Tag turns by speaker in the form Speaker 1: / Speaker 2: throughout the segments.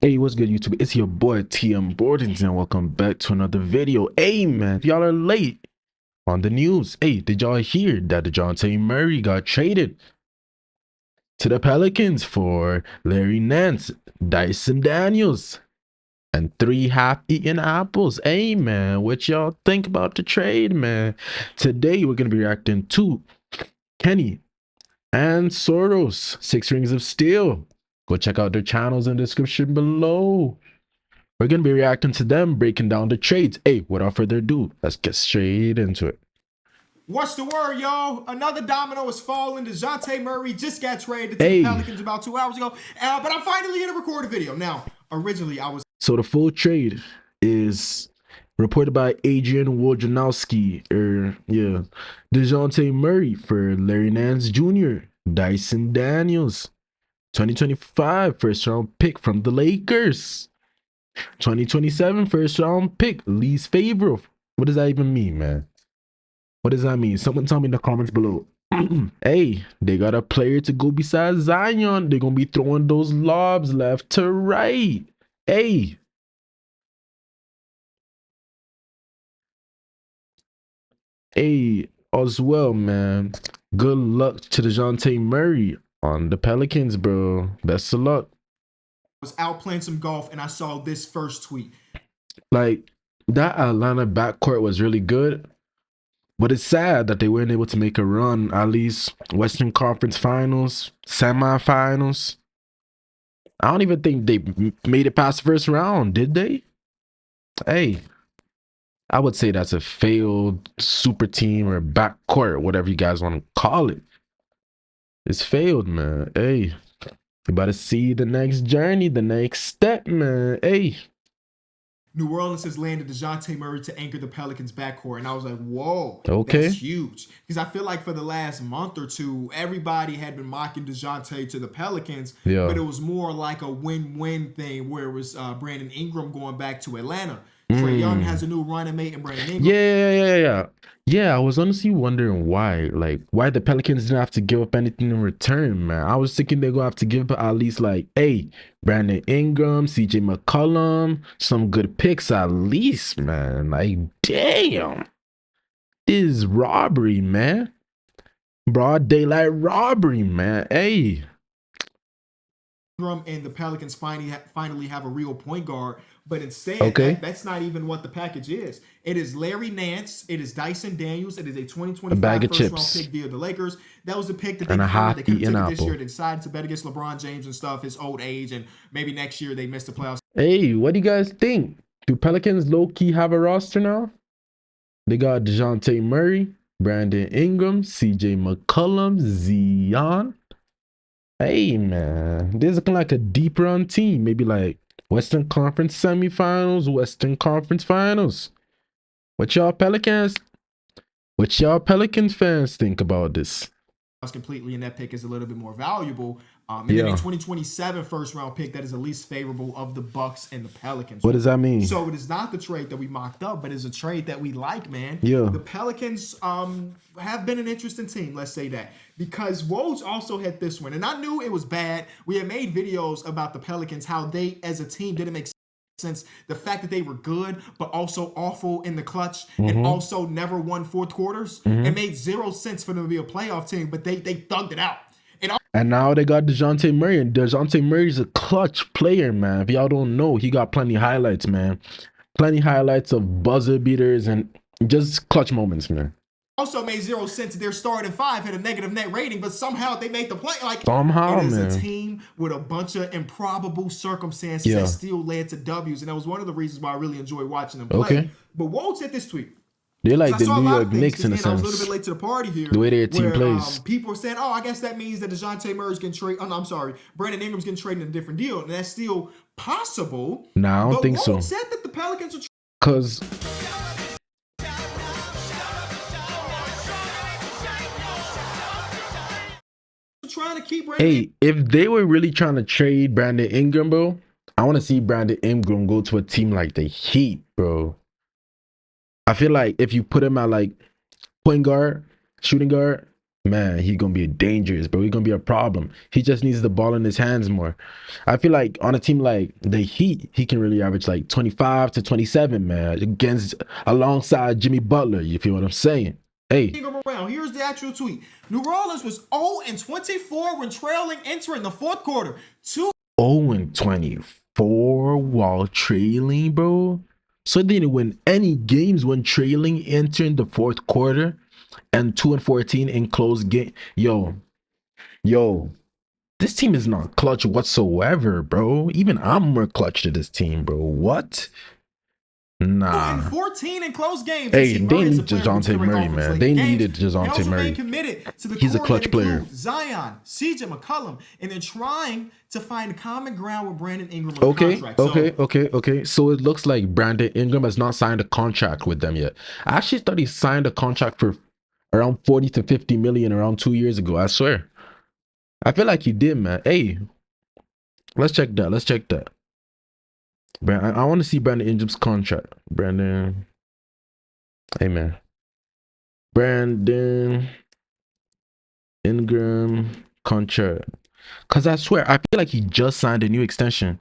Speaker 1: Hey, what's good, YouTube? It's your boy TMBORDENZ, and welcome back to another video. Hey, man, if y'all are late on the news, hey, did y'all hear that Dejounte Murray got traded to the Pelicans for Larry Nance, Dyson Daniels, and 3 half-eaten apples? Hey, man, what y'all think about the trade, man? Today, we're going to be reacting to Kenny and Soros, 6 Rings of Steel. Go check out their channels in the description below. We're going to be reacting to them, breaking down the trades. Hey, without further ado, let's get straight into it.
Speaker 2: What's the word, y'all? Another domino is falling. Dejounte Murray just got traded to the Pelicans about 2 hours ago. But I'm finally here to record a video. Now, originally I was...
Speaker 1: So the full trade is reported by Adrian Wojnarowski. Dejounte Murray for Larry Nance Jr., Dyson Daniels, 2025 first round pick from the Lakers, 2027 first round pick, least favorite. What does that even mean, man? What does that mean? Someone tell me in the comments below. Hey, they got a player to go beside Zion. They're going to be throwing those lobs left to right. Hey. Hey, as well, man. Good luck to Dejounte Murray on the Pelicans, bro. Best of luck.
Speaker 2: I was out playing some golf and I saw this first tweet.
Speaker 1: Like, that Atlanta backcourt was really good. But it's sad that they weren't able to make a run, at least Western Conference Finals, semifinals. I don't even think they made it past the first round, did they? Hey, I would say that's a failed super team or backcourt, whatever you guys want to call it. It's failed, man. Hey, you better see the next journey, the next step, man. Hey.
Speaker 2: New Orleans has landed Dejounte Murray to anchor the Pelicans backcourt. And I was like, whoa,
Speaker 1: Okay.
Speaker 2: that's huge. Because I feel like for the last month or two, everybody had been mocking Dejounte to the Pelicans.
Speaker 1: Yeah.
Speaker 2: But it was more like a win-win thing where it was Brandon Ingram going back to Atlanta. Trae Young has a new running mate in Brandon Ingram.
Speaker 1: Yeah, I was honestly wondering why. Like, why the Pelicans didn't have to give up anything in return, man. I was thinking they're going to have to give up at least, like, hey, Brandon Ingram, CJ McCollum, some good picks at least, man. Like, damn. This is robbery, man. Broad daylight robbery, man. Hey.
Speaker 2: And the Pelicans finally have a real point guard, but instead, that's not even what the package is. It is Larry Nance, it is Dyson Daniels, it is a 2025 first round pick via the Lakers. That was the pick that they could have taken this year. They decided to bet against LeBron James and stuff, his old age, and maybe next year they missed the playoffs.
Speaker 1: Hey, what do you guys think? Do Pelicans low-key have a roster now? They got Dejounte Murray, Brandon Ingram, CJ McCollum, Zion. Hey, man, this is looking like a deep run team. Maybe like Western Conference semifinals, Western Conference finals. What y'all Pelicans fans think about this?
Speaker 2: Completely, and that pick is a little bit more valuable. And then a 2027 first round pick that is the least favorable of the Bucks and the Pelicans.
Speaker 1: What does that mean?
Speaker 2: So it is not the trade that we mocked up, but it's a trade that we like, man.
Speaker 1: Yeah.
Speaker 2: The Pelicans have been an interesting team, let's say that, because Woj also had this one, and I knew it was bad. We had made videos about the Pelicans, how they as a team didn't make sense. The fact that they were good but also awful in the clutch and also never won fourth quarters, it made zero sense for them to be a playoff team, but they thugged it out.
Speaker 1: And now they got Dejounte Murray, and Dejounte Murray's a clutch player, man. If y'all don't know, he got plenty highlights, man. Plenty highlights of buzzer beaters and just clutch moments, man.
Speaker 2: Also made zero sense. Their starting five had a negative net rating, but somehow they made the play. Like,
Speaker 1: somehow,
Speaker 2: it is a team with a bunch of improbable circumstances that still led to W's, and that was one of the reasons why I really enjoyed watching them play. But Woj said this tweet.
Speaker 1: They're like the New York Knicks in a sense.
Speaker 2: I was a little bit late to the party here.
Speaker 1: The way their team plays.
Speaker 2: People are saying, oh, I guess that means that Dejounte Murray's getting traded. Oh, no, I'm sorry. Brandon Ingram's getting traded in a different deal. And that's still possible.
Speaker 1: No, I don't think so.
Speaker 2: Woj said that the Pelicans are...
Speaker 1: Because...
Speaker 2: trying to keep Brandon.
Speaker 1: Hey, if they were really trying to trade Brandon Ingram, bro, I want to see Brandon Ingram go to a team like the Heat, bro. I feel like if you put him at like point guard, shooting guard, Man, he gonna be dangerous, bro. He gonna be a problem. He just needs the ball in his hands more. I feel like on a team like the Heat, he can really average like 25 to 27, man, against alongside Jimmy Butler. You feel what I'm saying? Hey,
Speaker 2: Ingram around. Here's the actual tweet. New Orleans was 0-24 when trailing entering the fourth quarter.
Speaker 1: 0-24 while trailing, bro. So they didn't win any games when trailing entering the fourth quarter, and 2-14 in close game. Yo, this team is not clutch whatsoever, bro. Even I'm more clutch to this team, bro. What?
Speaker 2: And
Speaker 1: Nah.
Speaker 2: 14 in close games. And
Speaker 1: Hey,
Speaker 2: see,
Speaker 1: they
Speaker 2: Murray is a
Speaker 1: need
Speaker 2: player who
Speaker 1: Dejounte
Speaker 2: generate
Speaker 1: Murray,
Speaker 2: offense
Speaker 1: man.
Speaker 2: late in
Speaker 1: They
Speaker 2: games.
Speaker 1: needed
Speaker 2: They
Speaker 1: Dejounte
Speaker 2: also remain
Speaker 1: Murray.
Speaker 2: committed to the
Speaker 1: He's a
Speaker 2: core that
Speaker 1: clutch player.
Speaker 2: includes Zion, CJ McCollum, and they're trying to find common ground with Brandon Ingram on
Speaker 1: Okay,
Speaker 2: contract.
Speaker 1: okay. So it looks like Brandon Ingram has not signed a contract with them yet. I actually thought he signed a contract for around 40 to 50 million around 2 years ago. I swear. I feel like he did, man. Hey, let's check that. Let's check that. I want to see Brandon Ingram's contract. Brandon. Hey, man. Brandon Ingram contract. Because I swear, I feel like he just signed a new extension.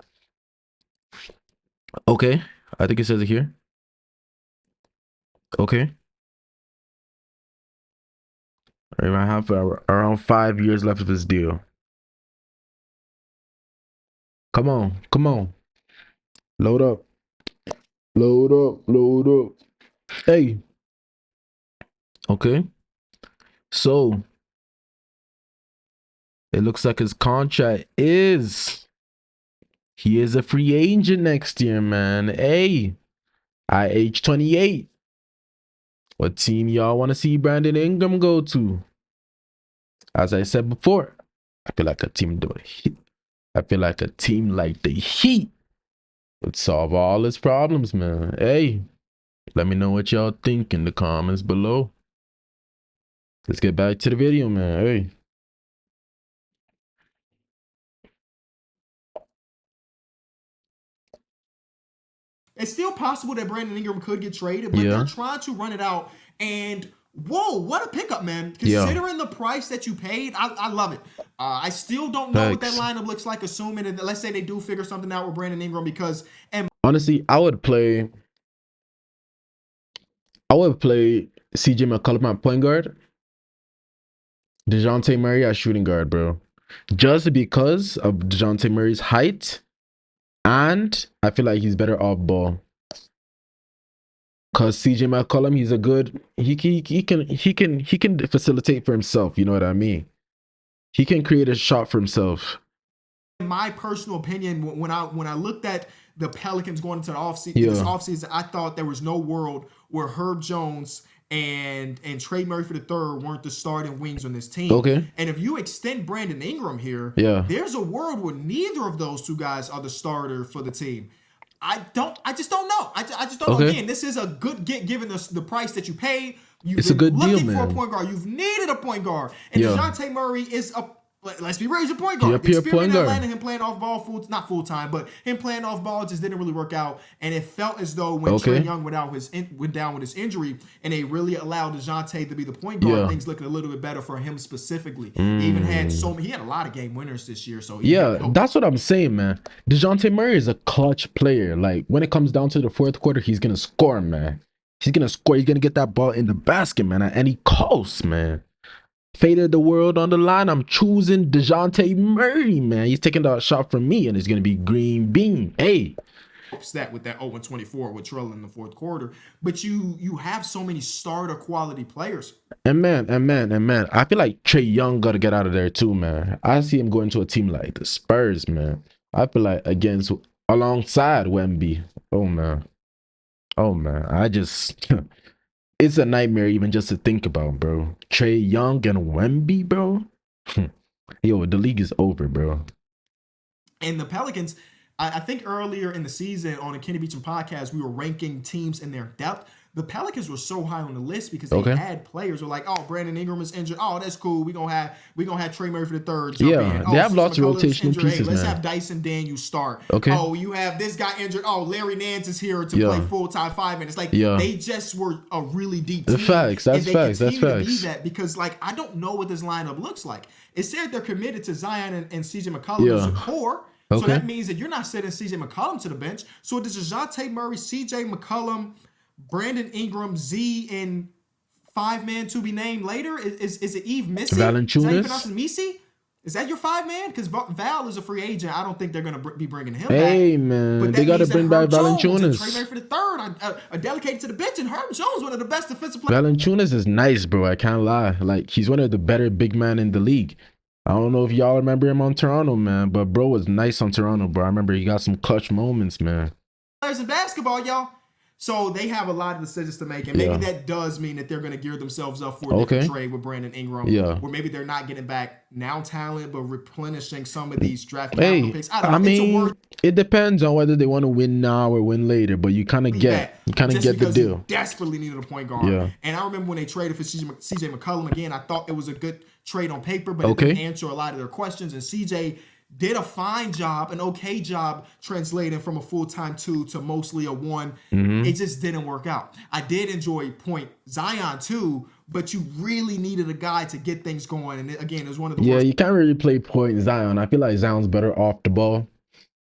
Speaker 1: Okay. I think it says it here. Okay. I have around 5 years left of his deal. Come on. Come on. Load up. Load up. Load up. Hey. Okay. So it looks like his contract is. He is a free agent next year, man. Hey. age 28. What team y'all want to see Brandon Ingram go to? As I said before, I feel like a team like the Heat would solve all its problems, man. Hey, let me know what y'all think in the comments below. Let's get back to the video, man. Hey.
Speaker 2: It's still possible that Brandon Ingram could get traded, but they're trying to run it out. And whoa, what a pickup, man. Considering the price that you paid, I love it. I still don't know what that lineup looks like, assuming that, let's say they do figure something out with Brandon Ingram, because
Speaker 1: honestly, I would play CJ McCollum at point guard, Dejounte Murray at shooting guard, bro. Just because of Dejounte Murray's height, and I feel like he's better off ball. Cause CJ McCollum, he's a good. He can facilitate for himself. You know what I mean? He can create a shot for himself.
Speaker 2: In my personal opinion, when I looked at the Pelicans going into the offseason, this offseason, I thought there was no world where Herb Jones and Trey Murphy III weren't the starting wings on this team.
Speaker 1: Okay.
Speaker 2: And if you extend Brandon Ingram here, there's a world where neither of those two guys are the starter for the team. I just don't know. I just don't know. Again, this is a good get given the price that you pay. You've been looking for a point guard. You've needed a point guard. And Dejounte Murray is a, let's be real, he's a point guard. The experience in Atlanta, him playing off ball not full time, but him playing off ball just didn't really work out. And it felt as though when Trae Young went down with his injury, and they really allowed Dejounte to be the point guard, things looking a little bit better for him specifically. He even had he had a lot of game winners this year. So
Speaker 1: that's what I'm saying, man. Dejounte Murray is a clutch player. Like when it comes down to the fourth quarter, he's gonna score, man. He's gonna score. He's gonna get that ball in the basket, man, at any cost, man. Fate of the world on the line. I'm choosing Dejounte Murray, man. He's taking that shot from me, and it's gonna be green bean. Hey,
Speaker 2: upset with that 0-24 with Trell in the fourth quarter. But you have so many starter quality players.
Speaker 1: And man, I feel like Trae Young gotta get out of there too, man. I see him going to a team like the Spurs, man. I feel like alongside Wemby. Oh man, I just. It's a nightmare even just to think about, bro. Trae Young and Wemby, bro. Yo, the league is over, bro.
Speaker 2: And the Pelicans, I think earlier in the season on the Kenny Beecham podcast, we were ranking teams in their depth. the Pelicans were so high on the list because they
Speaker 1: Okay.
Speaker 2: had players who were like, oh, Brandon Ingram is injured. Oh, that's cool. We're gonna have Trey Murphy the third jump in.
Speaker 1: Yeah,
Speaker 2: Oh,
Speaker 1: they have
Speaker 2: CJ
Speaker 1: lots of
Speaker 2: McCollum's
Speaker 1: rotational
Speaker 2: injured. Hey,
Speaker 1: pieces,
Speaker 2: let's
Speaker 1: man.
Speaker 2: have Dyson Daniels start.
Speaker 1: Okay.
Speaker 2: Oh, you have this guy injured. Oh, Larry Nance is here to
Speaker 1: Yeah.
Speaker 2: play full-time 5 minutes. Like
Speaker 1: Yeah.
Speaker 2: they just were a really deep
Speaker 1: The
Speaker 2: team.
Speaker 1: facts. That's
Speaker 2: and they
Speaker 1: facts. That's
Speaker 2: continue to be
Speaker 1: facts.
Speaker 2: that because like I don't know what this lineup looks like. It said they're committed to Zion and CJ McCollum as a
Speaker 1: Yeah.
Speaker 2: core. So
Speaker 1: Okay.
Speaker 2: that means that you're not sitting CJ McCollum to the bench. So does Dejounte Murray, CJ McCollum, Brandon Ingram, Z, and 5-man to be named later? Is it Eve Missy? Is that how you
Speaker 1: Valanciunas?
Speaker 2: pronounce it? Missy? Is that your 5-man? Because Val is a free agent. I don't think they're going to be bringing him
Speaker 1: Hey,
Speaker 2: back.
Speaker 1: man,
Speaker 2: But
Speaker 1: they
Speaker 2: that
Speaker 1: got to
Speaker 2: means that
Speaker 1: bring back
Speaker 2: Herb Jones and Trey
Speaker 1: Valanciunas.
Speaker 2: Murphy the third are delegated to the bench, and Herb Jones, one of the best defensive players.
Speaker 1: Valanciunas is nice, bro. I can't lie. Like, he's one of the better big men in the league. I don't know if y'all remember him on Toronto, man, but bro was nice on Toronto, bro. I remember he got some clutch moments, man.
Speaker 2: Players in basketball, y'all. So they have a lot of decisions to make, and maybe that does mean that they're going to gear themselves up for a different trade with Brandon Ingram.
Speaker 1: Yeah.
Speaker 2: Or maybe they're not getting back now talent, but replenishing some of these draft
Speaker 1: Hey,
Speaker 2: capital picks. I don't know.
Speaker 1: mean, it depends on whether they want to win now or win later, but you kind of get the deal.
Speaker 2: You desperately needed a point guard.
Speaker 1: Yeah.
Speaker 2: And I remember when they traded for CJ McCollum again, I thought it was a good trade on paper, but it didn't answer a lot of their questions. And CJ did a fine job, an okay job translating from a full-time 2 to mostly a 1. It just didn't work out. I did enjoy point Zion too, but you really needed a guy to get things going. And again, it was one of the worst.
Speaker 1: You can't really play point Zion. I feel like Zion's better off the ball.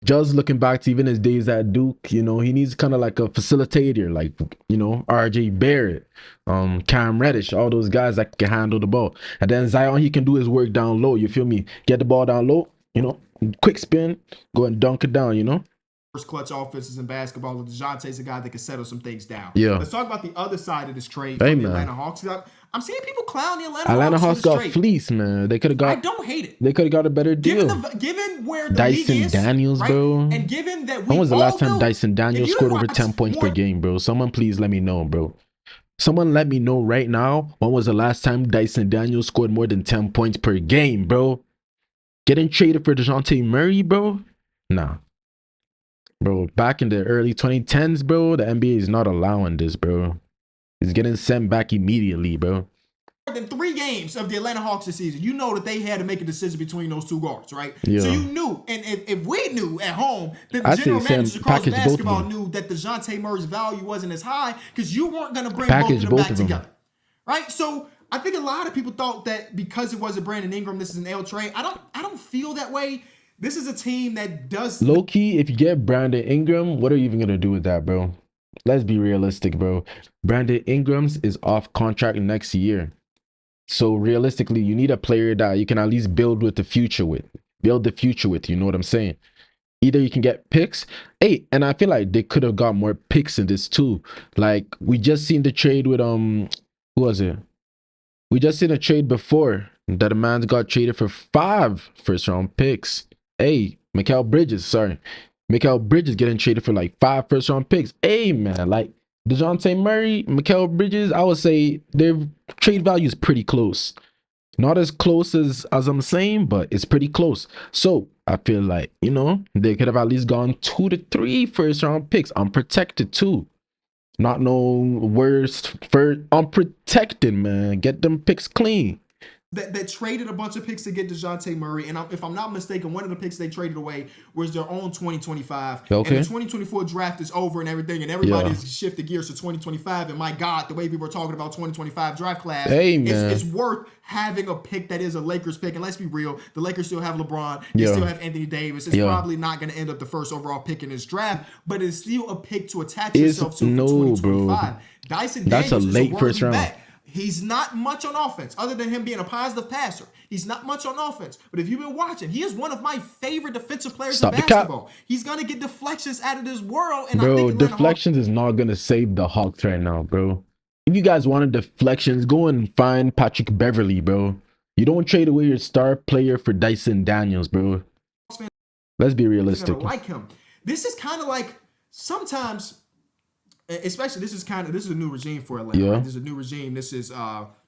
Speaker 1: Just looking back to even his days at Duke, you know, he needs kind of like a facilitator, like, you know, RJ Barrett, Cam Reddish, all those guys that can handle the ball. And then Zion, he can do his work down low, you feel me? Get the ball down low, you know, quick spin, go and dunk it down, you know?
Speaker 2: First clutch offenses in basketball. Dejounte's a guy that can settle some things down.
Speaker 1: Yeah.
Speaker 2: Let's talk about the other side of this trade for the Atlanta Hawks. I'm seeing people clown the Atlanta Hawks
Speaker 1: got
Speaker 2: trade.
Speaker 1: fleeced, man. They could have got.
Speaker 2: I don't hate it.
Speaker 1: They could have got a better deal.
Speaker 2: Given where the
Speaker 1: Dyson
Speaker 2: league is,
Speaker 1: Daniels,
Speaker 2: right?
Speaker 1: bro.
Speaker 2: And given that
Speaker 1: When was the last time
Speaker 2: know,
Speaker 1: Dyson Daniels scored over 10 points per game, bro? Someone please let me know, bro. Someone let me know right now. When was the last time Dyson Daniels scored more than 10 points per game, bro? Getting traded for Dejounte Murray, bro? Nah. Bro, back in the early 2010s, bro, the NBA is not allowing this, bro. It's getting sent back immediately, bro.
Speaker 2: Than 3 games of the Atlanta Hawks this season, you know that they had to make a decision between those 2 guards, right?
Speaker 1: Yeah.
Speaker 2: So you knew, and if we knew at home, that the general managers across basketball knew that Dejounte Murray's value wasn't as high because you weren't going to bring both of them back together, right? So I think a lot of people thought that because it wasn't Brandon Ingram, this is an L trade. I don't feel that way. This is a team that does
Speaker 1: low key. If you get Brandon Ingram, what are you even gonna do with that, bro? Let's be realistic, bro. Brandon Ingram's is off contract next year. So realistically, you need a player that you can at least build the future with. You know what I'm saying? Either you can get picks. Hey, and I feel like they could have got more picks in this too. Like we just seen the trade with who was it? We just seen a trade before that a man got traded for 5 first-round picks. Hey, Mikal Bridges getting traded for like 5 first-round picks. Hey, man, like Dejounte Murray, Mikal Bridges, I would say their trade value is pretty close. Not as close as I'm saying, but it's pretty close. So I feel like, you know, they could have at least gone 2 to 3 first-round picks. Unprotected too. Not no worst for unprotected, man. Get them picks clean.
Speaker 2: That traded a bunch of picks to get Dejounte Murray. And if I'm not mistaken, one of the picks they traded away was their own 2025.
Speaker 1: Okay.
Speaker 2: And the 2024 draft is over and everything. And everybody's shifted gears to 2025. And my God, the way people are talking about 2025 draft class, it's worth having a pick that is a Lakers pick. And let's be real, the Lakers still have LeBron. They still have Anthony Davis. It's probably not going to end up the first overall pick in this draft, but it's still a pick to attach yourself to for 2025.
Speaker 1: Bro.
Speaker 2: Dyson
Speaker 1: That's
Speaker 2: Daniels
Speaker 1: a late
Speaker 2: is a
Speaker 1: first round.
Speaker 2: bet. He's not much on offense, other than him being a positive passer. He's not much on offense. But if you've been watching, he is one of my favorite defensive players in basketball. He's going to get deflections out of this world. And
Speaker 1: bro,
Speaker 2: I think
Speaker 1: deflections is not going to save the Hawks right now, bro. If you guys wanted deflections, go and find Patrick Beverly, bro. You don't trade away your star player for Dyson Daniels, bro. Let's be realistic.
Speaker 2: I like him. This is kind of like sometimes... Especially, this is a new regime for Atlanta.
Speaker 1: Yeah.
Speaker 2: Right? This is a new regime. This is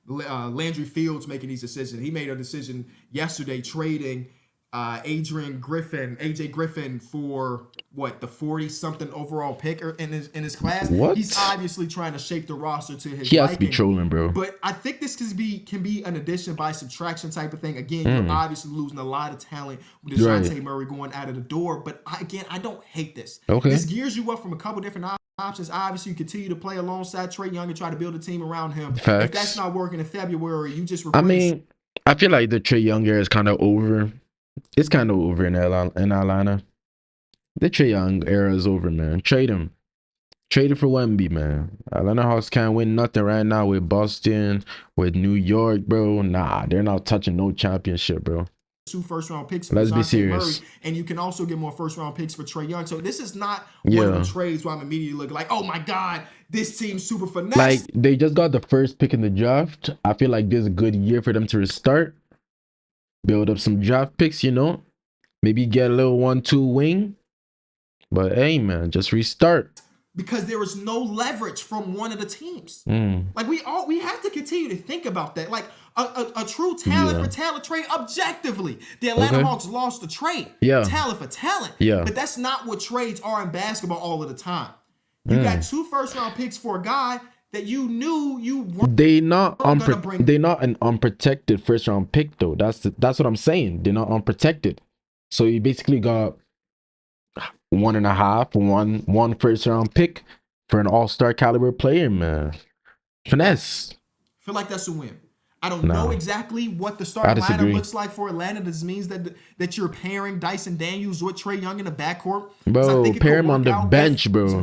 Speaker 2: Landry Fields making these decisions. He made a decision yesterday trading Adrian Griffin, AJ Griffin for what, the 40-something overall pick in his class. He's
Speaker 1: What?
Speaker 2: obviously trying to shape the roster to his
Speaker 1: He has to be
Speaker 2: liking.
Speaker 1: trolling, bro.
Speaker 2: But I think this can be an addition by subtraction type of thing. Again, you're obviously losing a lot of talent with Dejounte Murray going out of the door. But I don't hate this.
Speaker 1: Okay.
Speaker 2: This gears you up from a couple different options. Obviously, you continue to play alongside Trae Young and try to build a team around him.
Speaker 1: Facts.
Speaker 2: If that's not working in February, you just replace.
Speaker 1: I mean, I feel like the Trae Young era is kind of over. It's kind of over in Atlanta. The Trae Young era is over, man. Trade him. Trade it for Wemby, man. Atlanta Hawks can't win nothing right now with Boston, with New York, bro. Nah, they're not touching no championship, bro.
Speaker 2: 2 first-round picks for
Speaker 1: Let's be
Speaker 2: Dejounte
Speaker 1: serious.
Speaker 2: Murray, and you can also get more first-round picks for Trae Young. So this is not one of the trades where I'm immediately looking like, oh my God, this team's super finesse.
Speaker 1: Like, they just got the first pick in the draft. I feel like this is a good year for them to restart. Build up some draft picks, you know. Maybe get a little 1-2 wing. But hey, man, just restart.
Speaker 2: Because there is no leverage from one of the teams.
Speaker 1: Mm.
Speaker 2: Like we have to continue to think about that. Like a true talent for talent trade objectively. The Atlanta Hawks lost the trade. Talent for talent. But that's not what trades are in basketball all of the time. You got 2 first-round picks for a guy that you knew you weren't.
Speaker 1: They're not an unprotected first-round pick though. That's what I'm saying. They're not unprotected. So you basically got 1.5, one first-round pick for an all-star caliber player, man. Finesse.
Speaker 2: I feel like that's a win. I don't know exactly what the starting lineup looks like for Atlanta. This means that you're pairing Dyson Daniels with Trae Young in the backcourt.
Speaker 1: Bro, pair him on the bench, bro.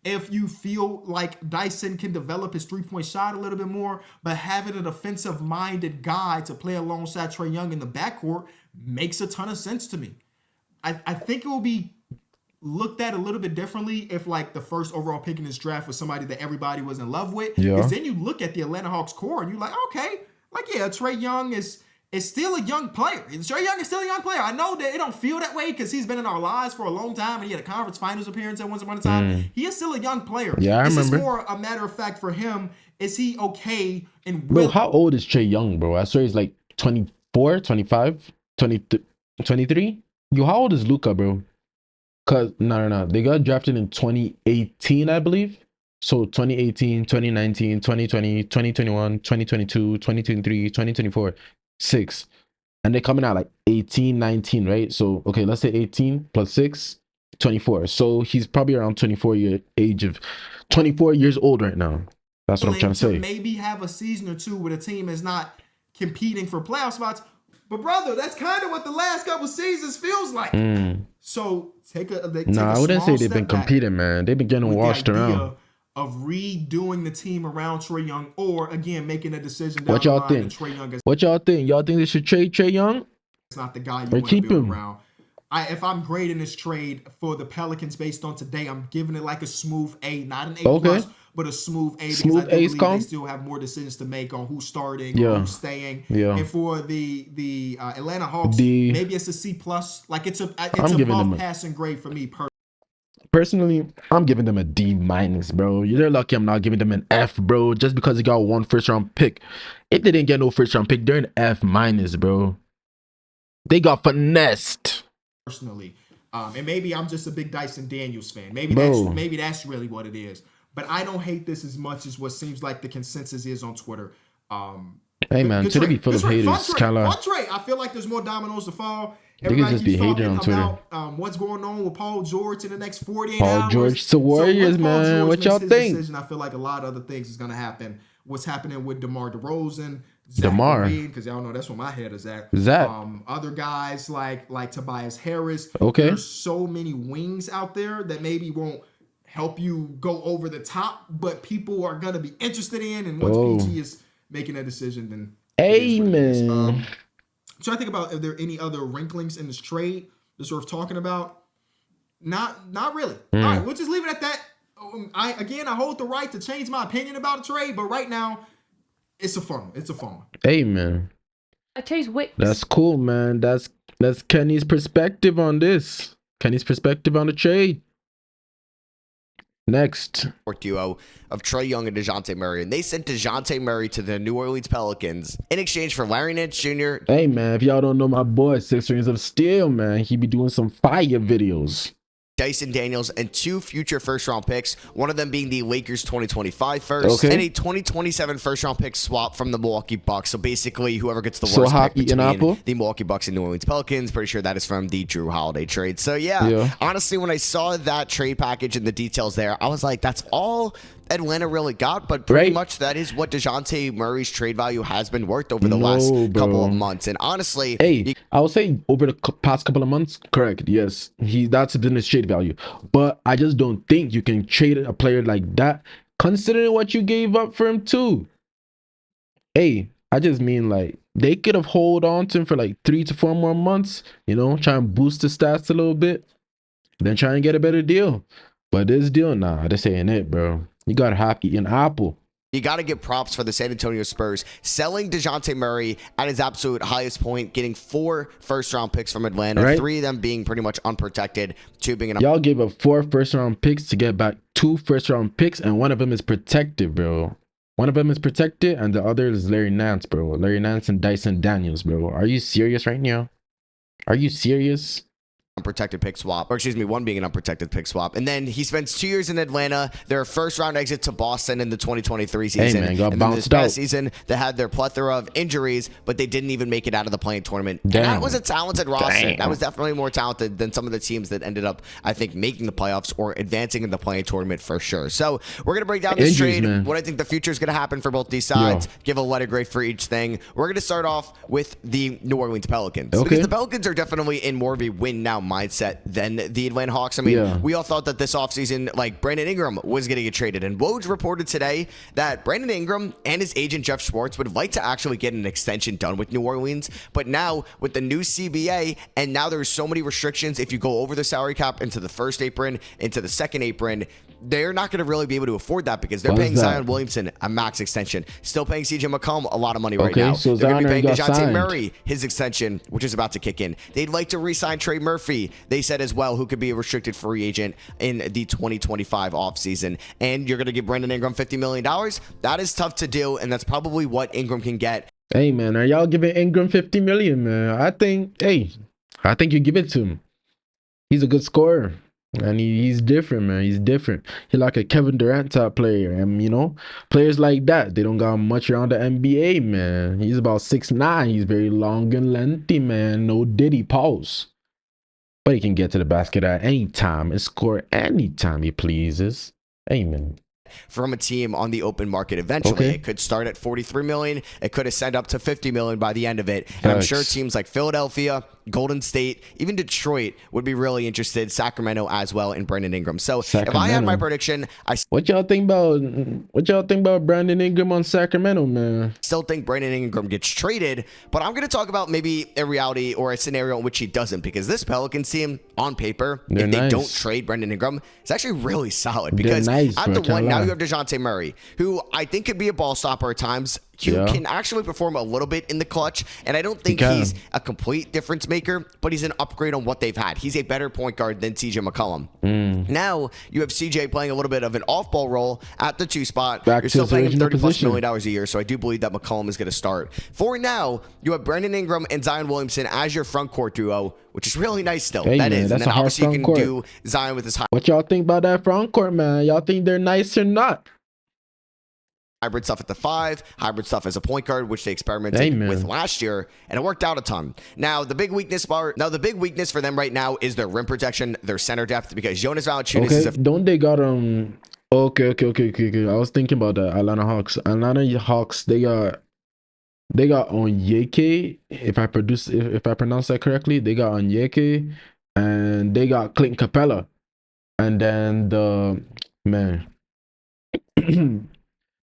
Speaker 2: If you feel like Dyson can develop his three-point shot a little bit more, but having an offensive-minded guy to play alongside Trae Young in the backcourt makes a ton of sense to me. I think it will be looked at a little bit differently if like the first overall pick in this draft was somebody that everybody was in love with. Because then you look at the Atlanta Hawks core and you're like, okay, like yeah, Trae Young is still a young player. Trae Young is still a young player. I know that it don't feel that way because he's been in our lives for a long time and he had a conference finals appearance at once upon a time. He is still a young player.
Speaker 1: Yeah, I remember.
Speaker 2: This is more a matter of fact for him. Is he okay? And
Speaker 1: bro, how old is Trae Young, bro? I swear he's like 24, 25, 23. Yo, how old is Luka, bro? Cause no, they got drafted in 2018, I believe. So 2018, 2019, 2020, 2021, 2022, 2023, 2024, 6. And they're coming out like 18, 19, right? So okay, let's say 18 plus 6, 24. So he's probably around 24 years old right now. That's what I'm trying to say.
Speaker 2: Maybe have a season or two where the team is not competing for playoff spots. But brother, that's kind of what the last couple seasons feels like. So take a
Speaker 1: I wouldn't say they've been competing, man. They've been getting washed around.
Speaker 2: Of redoing the team around Trae Young, or again making a decision.
Speaker 1: What y'all think? What y'all think? Y'all think they should trade Trae Young?
Speaker 2: It's not the guy you want to build around. If I'm grading this trade for the Pelicans based on today, I'm giving it like a smooth A, not an A plus, but a smooth A, because I believe they still have more decisions to make on who's starting, who's staying. And for the Atlanta Hawks, maybe it's a C plus. Like it's above passing grade for me
Speaker 1: personally. I'm giving them a D minus, bro. You're lucky I'm not giving them an F, bro, just because they got 1 first-round pick. If they didn't get no first-round pick, they're an F minus, bro. They got finessed.
Speaker 2: Personally, and maybe I'm just a big Dyson Daniels fan. Maybe that's really what it is. But I don't hate this as much as what seems like the consensus is on Twitter.
Speaker 1: Hey man, today be full of haters.
Speaker 2: Fun trade. I feel like there's more dominoes to fall.
Speaker 1: Niggas just be hating on Twitter.
Speaker 2: What's going on with Paul George in the next 48
Speaker 1: hours? Paul George to Warriors, man. What y'all think?
Speaker 2: Decision, I feel like a lot of other things is gonna happen. What's happening with DeMar DeRozan? Because y'all know that's where my head is at. Other guys like Tobias Harris. There's so many wings out there that maybe won't help you go over the top, but people are gonna be interested in. And once PG is making a decision, then
Speaker 1: amen.
Speaker 2: So I think about if there are any other wrinklings in this trade that's worth talking about. Not really. All right, we'll just leave it at that. I hold the right to change my opinion about a trade, but right now, it's a fun one.
Speaker 1: Hey man,
Speaker 3: I chose Wicks.
Speaker 1: That's cool, man. That's Kenny's perspective on this. Kenny's perspective on the trade. Next.
Speaker 3: Duo of Trae Young and Dejounte Murray, and they sent Dejounte Murray to the New Orleans Pelicans in exchange for Larry Nance Jr.
Speaker 1: Hey, man, if y'all don't know my boy, 6 Rings of Steel, man, he be doing some fire videos.
Speaker 3: Dyson Daniels, and 2 future first-round picks, one of them being the Lakers 2025 first, and a 2027 first-round pick swap from the Milwaukee Bucks. So basically, whoever gets the worst pick between the Milwaukee Bucks and New Orleans Pelicans, pretty sure that is from the Drew Holiday trade. So yeah, honestly, when I saw that trade package and the details there, I was like, that's all Atlanta really got, but pretty much that is what Dejounte Murray's trade value has been worth over the last couple of months. And honestly,
Speaker 1: I would say over the past couple of months, correct, yes, that's been his trade value. But I just don't think you can trade a player like that, considering what you gave up for him too. Hey, I just mean, like, they could have hold on to him for like 3 to 4 more months, you know, try and boost the stats a little bit, then try and get a better deal. But this deal, nah, this ain't it, bro. You got a happy an apple.
Speaker 3: You got to give props for the San Antonio Spurs selling Dejounte Murray at his absolute highest point, getting 4 first-round picks from Atlanta, 3 of them being pretty much unprotected, 2 being
Speaker 1: y'all gave up 4 first-round picks to get back 2 first-round picks, and one of them is protected, bro. One of them is protected, and the other is Larry Nance, bro. Larry Nance and Dyson Daniels, bro. Are you serious right now? Are you serious?
Speaker 3: Unprotected pick swap, or excuse me, one being an unprotected pick swap. And then he spends 2 years in Atlanta, their first round exit to Boston in the 2023 season.
Speaker 1: Hey man, got
Speaker 3: and then this past
Speaker 1: out.
Speaker 3: season, they had their plethora of injuries, but they didn't even make it out of the play-in tournament. And that was a talented roster. That was definitely more talented than some of the teams that ended up, I think, making the playoffs or advancing in the play-in tournament for sure. So we're going to break down this trade, what I think the future is going to happen for both these sides, give a letter grade for each thing. We're going to start off with the New Orleans Pelicans. Because the Pelicans are definitely in more of a win-now mindset than the Atlanta Hawks. I mean, we all thought that this offseason, like, Brandon Ingram was going to get traded. And Woj reported today that Brandon Ingram and his agent, Jeff Schwartz, would like to actually get an extension done with New Orleans. But now, with the new CBA, and now there's so many restrictions, if you go over the salary cap into the first apron, into the second apron, they're not going to really be able to afford that because they're paying Zion Williamson a max extension, still paying CJ McCollum a lot of money right now.
Speaker 1: So
Speaker 3: they're going to be paying Dejounte Murray his extension, which is about to kick in. They'd like to re-sign Trey Murphy, they said as well, who could be a restricted free agent in the 2025 offseason. And you're going to give Brandon Ingram $50 million? That is tough to do, and that's probably what Ingram can get.
Speaker 1: Hey, man, are y'all giving Ingram $50 million, man? I think you give it to him. He's a good scorer. And he's different, man. He's different. He's like a Kevin Durant type player. And, you know, players like that, they don't got much around the NBA, man. He's about 6'9". He's very long and lengthy, man. No diddy pause. But he can get to the basket at any time and score anytime he pleases. Amen.
Speaker 3: From a team on the open market eventually. It could start at $43 million. It could ascend up to $50 million by the end of it. And I'm sure teams like Philadelphia, Golden State, even Detroit would be really interested. Sacramento as well in Brandon Ingram. So if I had my prediction,
Speaker 1: what y'all think about Brandon Ingram on Sacramento, man?
Speaker 3: Still think Brandon Ingram gets traded, but I'm going to talk about maybe a reality or a scenario in which he doesn't, because this Pelicans team on paper, if they don't trade Brandon Ingram, it's actually really solid because at the one, now you have Dejounte Murray, who I think could be a ball stopper at times. Who can actually perform a little bit in the clutch, and I don't think he's a complete difference maker, but he's an upgrade on what they've had. He's a better point guard than CJ McCollum. Now you have CJ playing a little bit of an off-ball role at the 2 spot. You're still paying him $30+ million a year, so I do believe that McCollum is going to start. For now, you have Brandon Ingram and Zion Williamson as your front court duo, which is really nice still.
Speaker 1: Hey,
Speaker 3: that
Speaker 1: man,
Speaker 3: is. And then obviously you can do Zion with his high.
Speaker 1: What y'all think about that front court, man? Y'all think they're nice or not?
Speaker 3: Hybrid stuff at the 5, hybrid stuff as a point guard, which they experimented with last year, and it worked out a ton. Now, the big weakness for them right now is their rim protection, their center depth, because Jonas Valanciunas is
Speaker 1: don't they got okay. I was thinking about the Atlanta Hawks, they got Onyeke, if I pronounce that correctly. They got Onyeke, and they got Clinton Capella, and then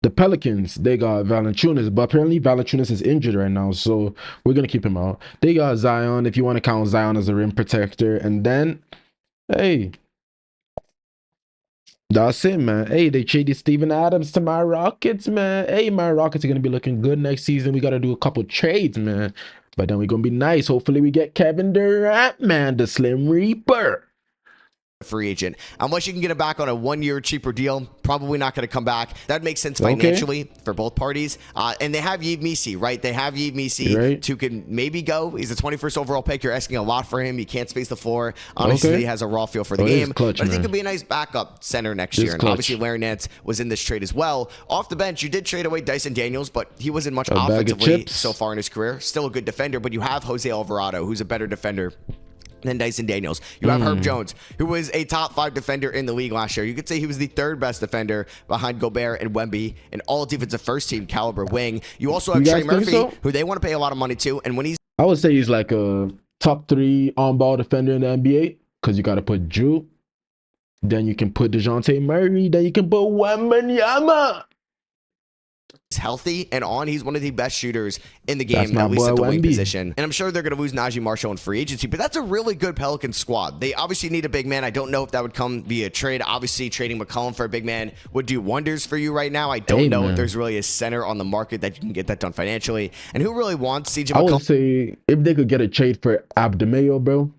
Speaker 1: the Pelicans, they got Valanciunas, but apparently Valanciunas is injured right now, so we're gonna keep him out. They got Zion, if you want to count Zion as a rim protector, and then hey, that's it, man. Hey, they traded Steven Adams to my Rockets, man. Hey, my Rockets are gonna be looking good next season. We gotta do a couple trades, man, but then we're gonna be nice. Hopefully we get Kevin Durant, man, the Slim Reaper.
Speaker 3: free agent. Unless you can get him back on a 1-year cheaper deal, probably not going to come back. That makes sense financially for both parties. And they have Yves Missi, right? They have Yves Missi who can maybe go. He's a 21st overall pick. You're asking a lot for him. He can't space the floor. Honestly, he has a raw feel for the game. But I think he'll be a nice backup center next year. And obviously, Larry Nance was in this trade as well. Off the bench, you did trade away Dyson Daniels, but he wasn't much offensively so far in his career. Still a good defender, but you have Jose Alvarado, who's a better defender than Dyson Daniels. You have Herb Jones, who was a top 5 defender in the league last year. You could say he was the 3rd best defender behind Gobert and Wemby, and all defensive first team caliber wing. You also have Trey Murphy, who they want to pay a lot of money to, and when he's...
Speaker 1: I would say he's like a top 3 on-ball defender in the NBA, because you got to put Drew, then you can put Dejounte Murray, then you can put Wembanyama.
Speaker 3: Healthy and on, he's one of the best shooters in the game, at least at the wing position. And I'm sure they're going to lose Najee Marshall in free agency, but that's a really good Pelicans squad. They obviously need a big man. I don't know if that would come via trade. Obviously, trading McCollum for a big man would do wonders for you right now. I don't know if there's really a center on the market that you can get that done financially. And who really wants CJ McCollum?
Speaker 1: I would say if they could get a trade for Abdemayo, bro,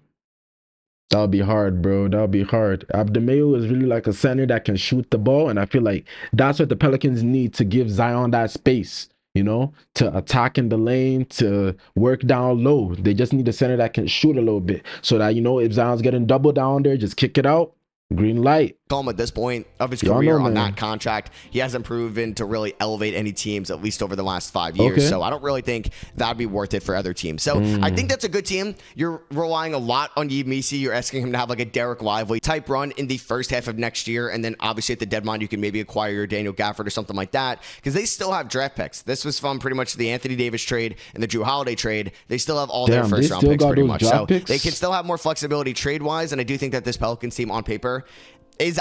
Speaker 1: that would be hard, bro. That would be hard. Abdemayo is really like a center that can shoot the ball, and I feel like that's what the Pelicans need to give Zion that space, you know, to attack in the lane, to work down low. They just need a center that can shoot a little bit so that, you know, if Zion's getting double down there, just kick it out. Green light.
Speaker 3: At this point of his career on that contract, he hasn't proven to really elevate any teams, at least over the last 5 years. So I don't really think that'd be worth it for other teams. So I think that's a good team. You're relying a lot on Yves Missi. You're asking him to have like a Derek Lively type run in the first half of next year. And then obviously at the deadline, you can maybe acquire your Daniel Gafford or something like that, because they still have draft picks. This was from pretty much the Anthony Davis trade and the Drew Holiday trade. They still have all their first round picks pretty much. So they can still have more flexibility trade wise. And I do think that this Pelicans team on paper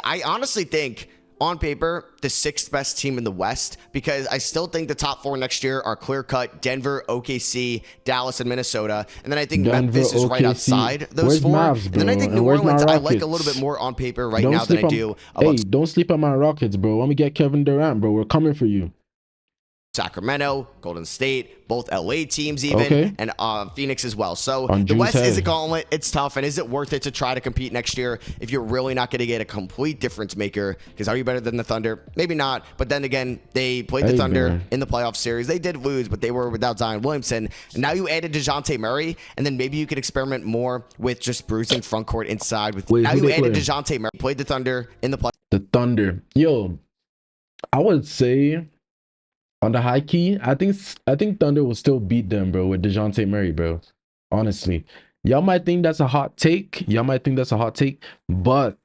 Speaker 3: I honestly think on paper the 6th best team in the West, because I still think the top 4 next year are clear cut: Denver, OKC, Dallas, and Minnesota. And then I think Memphis is right outside those 4. And then I think New Orleans I like a little bit more on paper right now than I do.
Speaker 1: Hey, don't sleep on my Rockets, bro. Let me get Kevin Durant, bro. We're coming for you.
Speaker 3: Sacramento, Golden State, both LA teams even, and Phoenix as well. So the West is a gauntlet. It's tough. And is it worth it to try to compete next year if you're really not going to get a complete difference maker? Because are you better than the Thunder? Maybe not. But then again, they played the Thunder in the playoff series. They did lose, but they were without Zion Williamson. And now you added Dejounte Murray, and then maybe you could experiment more with just bruising front court inside. Now you added Dejounte Murray, played the Thunder in the playoff.
Speaker 1: The Thunder. Yo, I would say... on the high key, I think Thunder will still beat them, bro, with Dejounte Murray, bro. Honestly. Y'all might think that's a hot take. But,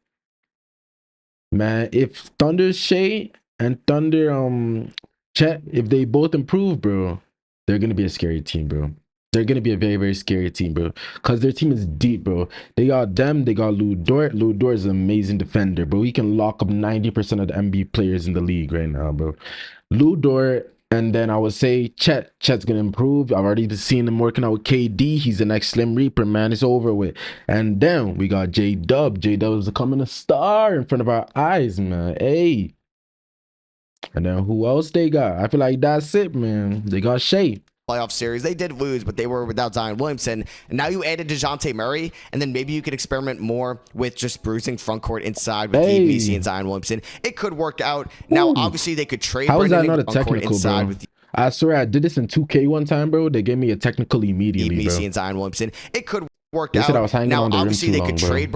Speaker 1: man, if Thunder Shea and Thunder Chet, if they both improve, bro, they're going to be a scary team, bro. They're going to be a very, very scary team, bro. Because their team is deep, bro. They got them. They got Lou Dort. Lou Dort is an amazing defender, bro. He can lock up 90% of the NBA players in the league right now, bro. Lou Dort, and then I would say Chet's going to improve. I've already seen him working out with KD. He's the next Slim Reaper, man. It's over with. And then we got J-Dub. J-Dub is becoming a star in front of our eyes, man. Hey. And then who else they got? I feel like that's it, man. They got Shea.
Speaker 3: Playoff series. They did lose, but they were without Zion Williamson. And now you added Dejounte Murray, and then maybe you could experiment more with just bruising front court inside with Yves Missi and Zion Williamson. It could work out. Now, obviously, they could trade.
Speaker 1: How is that not a technical, bro? I swear I did this in 2K one time, bro. They gave me a technical immediately,
Speaker 3: Yves Missi and Zion Williamson. It could work out.
Speaker 1: Said I was hanging on the rim
Speaker 3: obviously,
Speaker 1: too
Speaker 3: they
Speaker 1: long,
Speaker 3: could
Speaker 1: bro.
Speaker 3: trade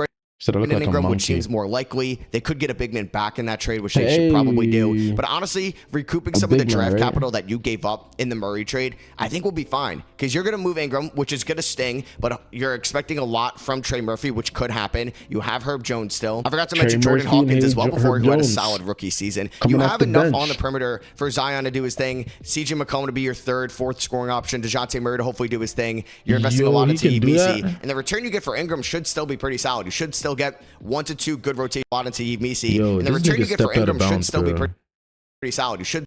Speaker 3: Brandon Ingram, which seems more likely. They could get a big man back in that trade, which they should probably do. But honestly, recouping some of the draft capital that you gave up in the Murray trade, I think will be fine. Because you're going to move Ingram, which is going to sting, but you're expecting a lot from Trey Murphy, which could happen. You have Herb Jones still. I forgot to mention Jordan Hawkins as well before, who had a solid rookie season. You have enough on the perimeter for Zion to do his thing, CJ McCollum to be your 3rd, 4th scoring option, Dejounte Murray to hopefully do his thing. You're investing a lot into Yves Missi, and the return you get for Ingram should still be pretty solid. You should still get 1 to 2 good rotation into Yves Missi, and the return you get for Ingram should still be pretty solid. You should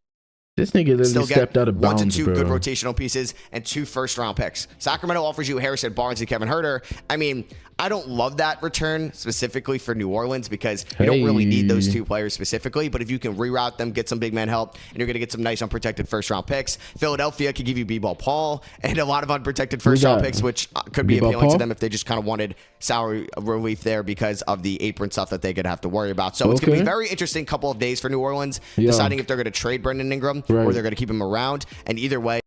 Speaker 1: This nigga literally stepped out of bounds,
Speaker 3: 1 to 2
Speaker 1: bro.
Speaker 3: good rotational pieces and 2 first-round picks. Sacramento offers you Harrison Barnes and Kevin Huerter. I mean, I don't love that return specifically for New Orleans because you don't really need those two players specifically. But if you can reroute them, get some big man help, and you're going to get some nice unprotected first-round picks. Philadelphia could give you B-Ball Paul and a lot of unprotected first-round picks, which could be appealing to them if they just kind of wanted salary relief there because of the apron stuff that they could have to worry about. So it's going to be a very interesting couple of days for New Orleans, deciding if they're going to trade Brandon Ingram or they're going to keep him around. And either way,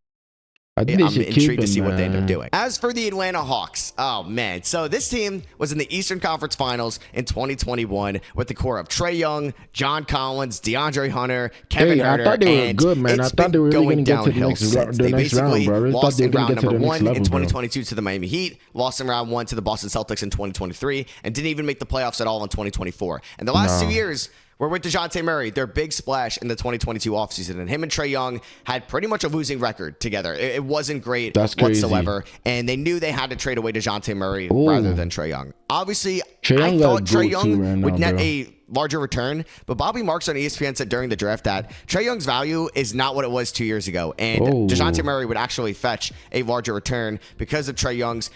Speaker 3: I'm intrigued to see what they end up doing. As for the Atlanta Hawks, oh man. So this team was in the Eastern Conference Finals in 2021 with the core of Trae Young, John Collins, DeAndre Hunter, Kevin Huerter.
Speaker 1: I thought they were good, man. I thought they were really going to get to the next round, bro.
Speaker 3: Lost in round number 1 in 2022 to the Miami Heat, lost in round 1 to the Boston Celtics in 2023, and didn't even make the playoffs at all in 2024. And the last 2 years, we're with Dejounte Murray, their big splash in the 2022 offseason. And him and Trae Young had pretty much a losing record together. It wasn't great whatsoever. And they knew they had to trade away Dejounte Murray rather than Trae Young. Obviously, I thought Trae Young would net a larger return, but Bobby Marks on ESPN said during the draft that Trae Young's value is not what it was 2 years ago. And Dejounte Murray would actually fetch a larger return because of Trae Young's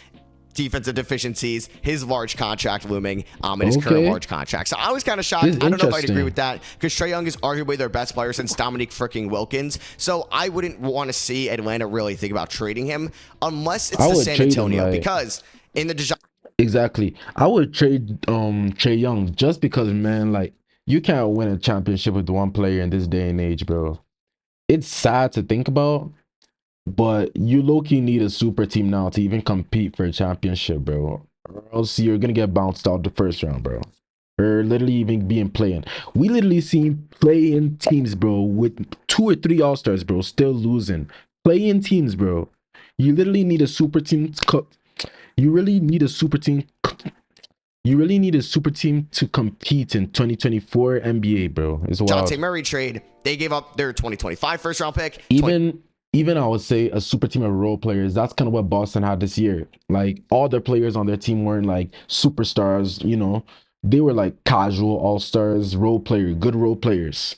Speaker 3: defensive deficiencies, his large contract looming, and his current large contract. So I was kind of shocked. I don't know if I'd agree with that because Trae Young is arguably their best player since Dominique freaking Wilkins. So I wouldn't want to see Atlanta really think about trading him unless it's the San Antonio because in the Dejounte.
Speaker 1: Exactly. I would trade Trae Young just because, man, like you can't win a championship with one player in this day and age, bro. It's sad to think about. But you low-key need a super team now to even compete for a championship, bro. Or else you're going to get bounced out the first round, bro. Or literally even being playing. We literally seen play-in teams, bro, with 2 or 3 All-Stars, bro, still losing. Play-in teams, bro. You literally need a super team. You really need a super team. You really need a super team to compete in 2024 NBA, bro. It's wild.
Speaker 3: Dejounte Murray trade. They gave up their 2025 first-round pick.
Speaker 1: Even I would say a super team of role players. That's kind of what Boston had this year. Like all their players on their team weren't like superstars, you know. They were like casual all-stars, good role players.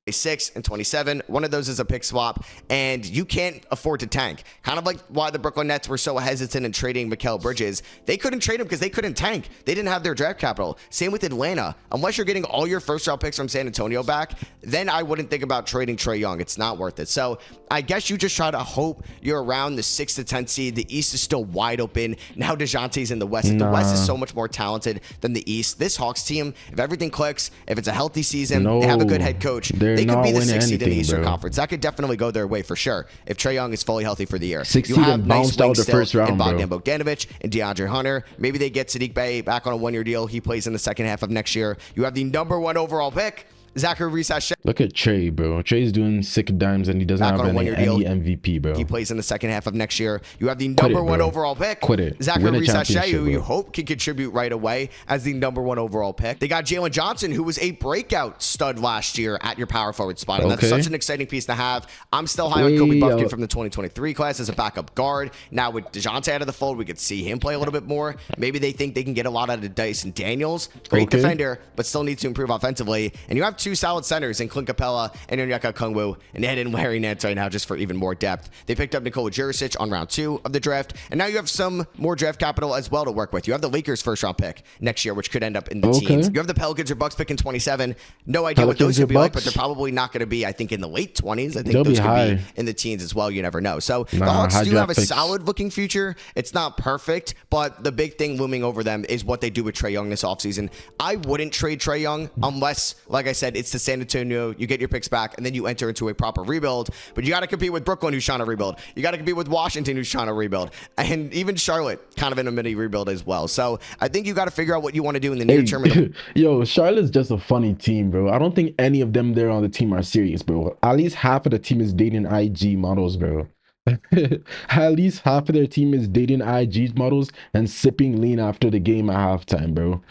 Speaker 3: 6 and 27. One of those is a pick swap, and you can't afford to tank. Kind of like why the Brooklyn Nets were so hesitant in trading Mikal Bridges. They couldn't trade him because they couldn't tank. They didn't have their draft capital. Same with Atlanta. Unless you're getting all your first-round picks from San Antonio back, then I wouldn't think about trading Trae Young. It's not worth it. So I guess you just try to hope you're around the 6 to 10 seed. The East is still wide open. Now DeJounte's in the West. The West is so much more talented than the East. This Hawks team, if everything clicks, if it's a healthy season, they have a good head coach, they could be the 6th seed in the Eastern Conference. That could definitely go their way for sure if Trae Young is fully healthy for the year.
Speaker 1: You have nice wings still in
Speaker 3: Bogdan Bogdanovic and DeAndre Hunter. Maybe they get Sadiq Bey back on a 1-year deal. He plays in the second half of next year. You have the #1 overall pick, Zachary Reese.
Speaker 1: Look at Trae, bro. Trae's doing sick dimes and he doesn't have any MVP, bro.
Speaker 3: He plays in the second half of next year. You have the #1 overall pick, Zachary Reese, who you hope can contribute right away as the #1 overall pick. They got Jalen Johnson, who was a breakout stud last year at your power forward spot. And that's such an exciting piece to have. I'm still high on Kobe Buffkin from the 2023 class as a backup guard. Now with Dejounte out of the fold, we could see him play a little bit more. Maybe they think they can get a lot out of Dyson Daniels. Great defender, but still needs to improve offensively. And you have 2 solid centers in Clint Capella and Onyeka Okongwu, and they had in Larry Nance right now just for even more depth. They picked up Nikola Jurisic on round 2 of the draft, and now you have some more draft capital as well to work with. You have the Lakers first-round pick next year, which could end up in the teens. You have the Pelicans or Bucks pick in 27. No idea what those could be like, but they're probably not going to be, I think, in the late 20s. I think those could be in the teens as well. You never know. So the Hawks do have a solid-looking future. It's not perfect, but the big thing looming over them is what they do with Trae Young this offseason. I wouldn't trade Trae Young unless, like I said, it's the San Antonio. You get your picks back, and then you enter into a proper rebuild. But you got to compete with Brooklyn, who's trying to rebuild. You got to compete with Washington, who's trying to rebuild. And even Charlotte, kind of in a mini rebuild as well. So I think you got to figure out what you want to do in the near term.
Speaker 1: Yo, Charlotte's just a funny team, bro. I don't think any of them there on the team are serious, bro. At least half of the team is dating IG models, bro. At least half of their team is dating IG models and sipping lean after the game at halftime, bro.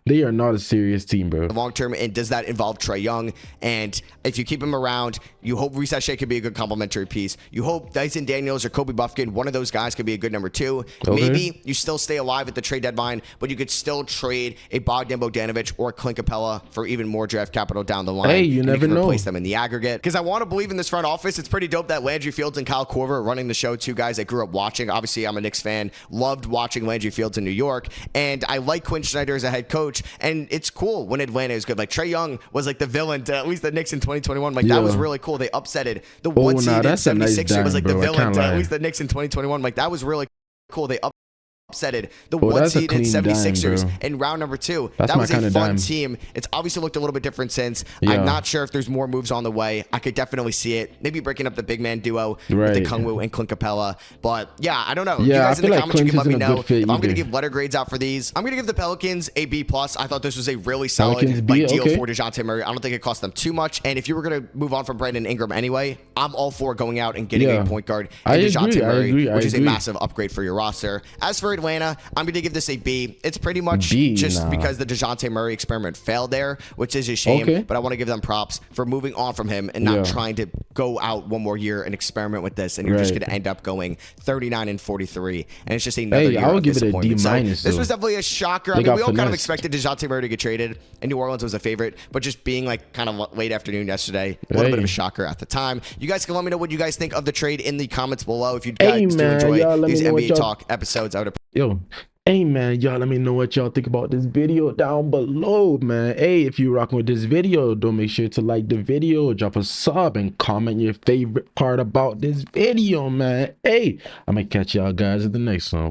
Speaker 1: They are not a serious team, bro.
Speaker 3: Long term, and does that involve Trae Young? And if you keep him around, you hope Reset Shea could be a good complementary piece. You hope Dyson Daniels or Kobe Buffkin, one of those guys, could be a good number 2.
Speaker 1: Okay.
Speaker 3: Maybe you still stay alive at the trade deadline, but you could still trade a Bogdan Bogdanovic or Clint Capella for even more draft capital down the line.
Speaker 1: Hey, you never know.
Speaker 3: Replace them in the aggregate. Because I want to believe in this front office. It's pretty dope that Landry Fields and Kyle Korver are running the show. 2 guys I grew up watching. Obviously, I'm a Knicks fan. Loved watching Landry Fields in New York, and I like Quinn Snyder as a head coach. And it's cool when Atlanta is good. Like Trae Young was like the villain to at least the Knicks in 2021. Like that was really cool. They upsetted the 1 seed in 76 was like the villain to at least the Knicks in 2021. Like that was really cool. They upsetted the 1 seed in 76ers in round number 2. That was a fun team. It's obviously looked a little bit different since. I'm not sure if there's more moves on the way. I could definitely see it. Maybe breaking up the big man duo with the Kungwu and Clint Capella. But yeah, I don't know. You guys in the comments, you can let me know if I'm going to give letter grades out for these. I'm going to give the Pelicans a B+. I thought this was a really solid deal for Dejounte Murray. I don't think it cost them too much. And if you were going to move on from Brandon Ingram anyway, I'm all for going out and getting a point guard and Dejounte Murray, which is a massive upgrade for your roster. As for Atlanta, I'm going to give this a B. It's pretty much because the Dejounte Murray experiment failed there, which is a shame. But I want to give them props for moving on from him and not trying to go out one more year and experiment with this. And you're just going to end up going 39-43, and it's just another year of disappointment. So this was definitely a shocker. I mean, we all kind of expected Dejounte Murray to get traded, and New Orleans was a favorite. But just being like kind of late afternoon yesterday, a little bit of a shocker at the time. You guys can let me know what you guys think of the trade in the comments below. If you guys do enjoy these NBA Talk episodes, I would appreciate.
Speaker 1: Hey man, y'all let me know what y'all think about this video down below, man. Hey, if you rocking with this video, don't make sure to like the video, drop a sub, and comment your favorite part about this video, man. Hey, I'm gonna catch y'all guys in the next one.